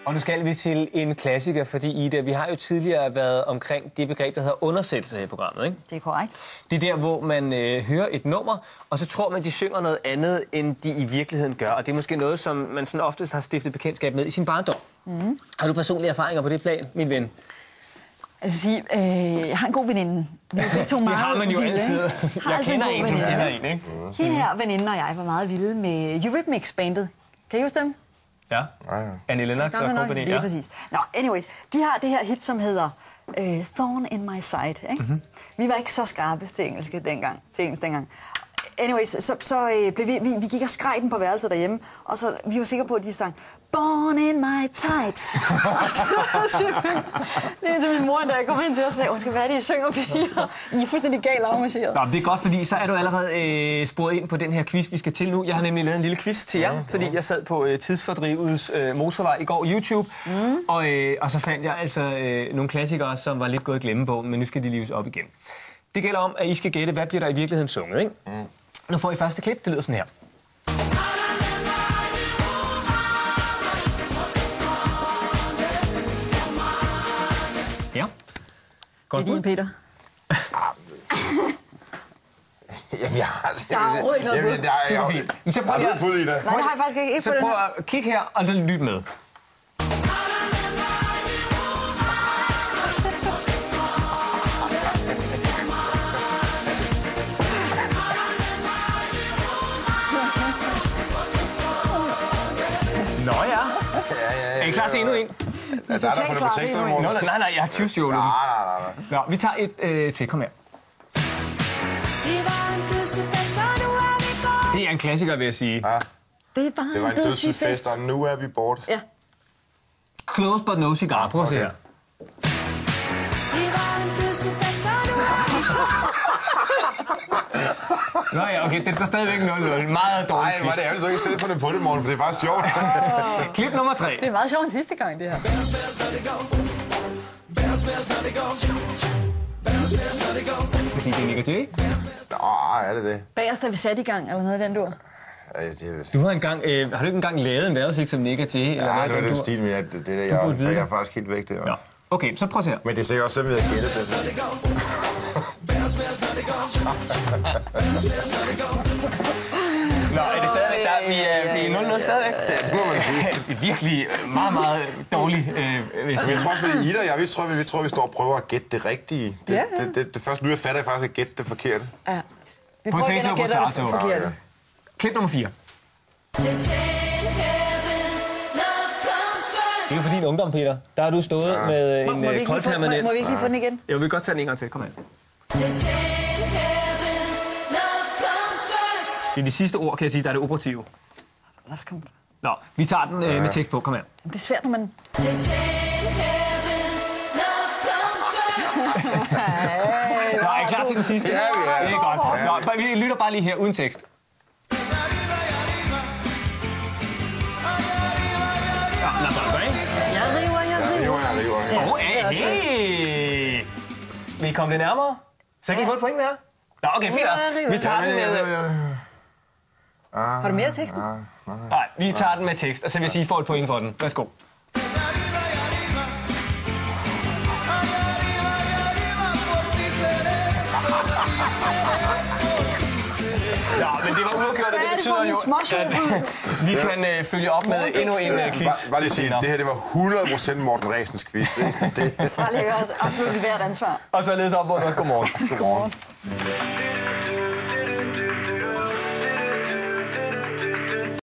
Og nu skal vi til en klassiker, fordi Ida, vi har jo tidligere været omkring det begreb, der hedder undersættelse her i programmet, ikke? Det er korrekt. Det er der, hvor man hører et nummer, og så tror man, de synger noget andet, end de i virkeligheden gør. Og det er måske noget, som man sådan oftest har stiftet bekendtskab med i sin barndom. Mm. Har du personlige erfaringer på det plan, min ven? Jeg vil sige, jeg har en god veninde. Vi er begge to meget det har man jo vilde, altid. Jeg kender en, som kender en, ikke? Hende her veninde og jeg var meget vilde med Eurythmics-bandet. Kan I huske dem? Ja. Annie Lennox og company. Ja, præcis. Nå, anyway. De har det her hit, som hedder Thorn in my side. Ikke? Mm-hmm. Vi var ikke så skarpe til engelsk dengang. Anyways, så blev vi gik og skreg den på værelset derhjemme, og så vi var sikre på, at de sang Born in my tights. Det er til min mor, da jeg kom ind til og sagde, hvad er det, I synger, piger? I er fuldstændig galt afmarcheret. Det er godt, fordi så er du allerede sporet ind på den her quiz, vi skal til nu. Jeg har nemlig lavet en lille quiz til jer, fordi jeg sad på tidsfordrivets motorvej i går YouTube, og så fandt jeg altså nogle klassikere, som var lidt gået i glemmebogen, men nu skal de lives op igen. Det gælder om, at I skal gætte, hvad bliver der i virkeligheden sunget, ikke? Nu får I første klip, det lyder sådan her. Ja. Godt. Det er din, Peter. Jamen, jeg har... Der er overhovedet ikke noget bud. Super fint. Men så prøv her. Bud i det. Nej, det har jeg faktisk ikke. Så prøv at kigge her, og lyt med. Nå ja. Er I klar til endnu en? Der er der fundet på teksterne, Morten. Nej, jeg har tyvstjålet. Nej. Nå, vi tager et til. Kom her. Det er en klassiker, vil jeg sige. Ja. Det var en dødssyg fest, og nu er vi bort. Ja. Close but no cigar. Prøv at se her. Nå ja, okay, det er så stadigvæk 0-0. Meget dårligt. Nej, var det ærgerligt, du ikke selv fundet på det, Morten, for det er faktisk sjovt. Klip nummer 3. Det er meget sjovt end sidste gang, det her. Fordi det er Nick Jay. Er det det? Bagerst er vi sat i gang, eller noget af den dur. Du har du ikke engang lavet en vejrudsigt som Nick Jay? Ja, det var den stil, men jeg er faktisk helt væk der også. Okay, så prøv at se her. Men det ser også selv, at jeg gætter det. Nå, er det stadigvæk der? Det er 0-0 stadigvæk? Ja, det må man sige. Virkelig meget dårligt. Jeg tror også, at Ida og jeg, tror, vi står og prøver at gætte det rigtige. Det første, nu jeg fatter jeg faktisk at gætte det forkerte. Ja. Vi prøver igen at gætte det forkerte. Klip nummer 4. Det er jo fordi en ungdom, Peter. Der har du stået med en koldpermanent. Må vi ikke lige få den igen? Jeg vil godt tage den en gang til. Kom her. Det er de sidste ord, kan jeg sige, der er det operative. Nå, vi tager den med tekst på. Kom her. Det er svært, når man... Nå, er I klar til den sidste? Ja, vi er. Det er godt. Nå, vi lytter bare lige her, uden tekst. Jeg river. Vil I komme lidt nærmere? Så kan I få et point mere. Nå, okay, fint. Vi tager den med... Har du mere tekst? Nej, vi tager den med tekst, og så vil jeg sige, at I får et point for den. Værsgo. Ja, men det var uafgjort, og det betyder jo, at vi kan følge op med endnu en quiz. Bare lige sige, det her det var 100% Morten Ræsens quiz. Fra lægger os absolut hvert ansvar. Og så ledes op, hvor du godmorgen. Godmorgen.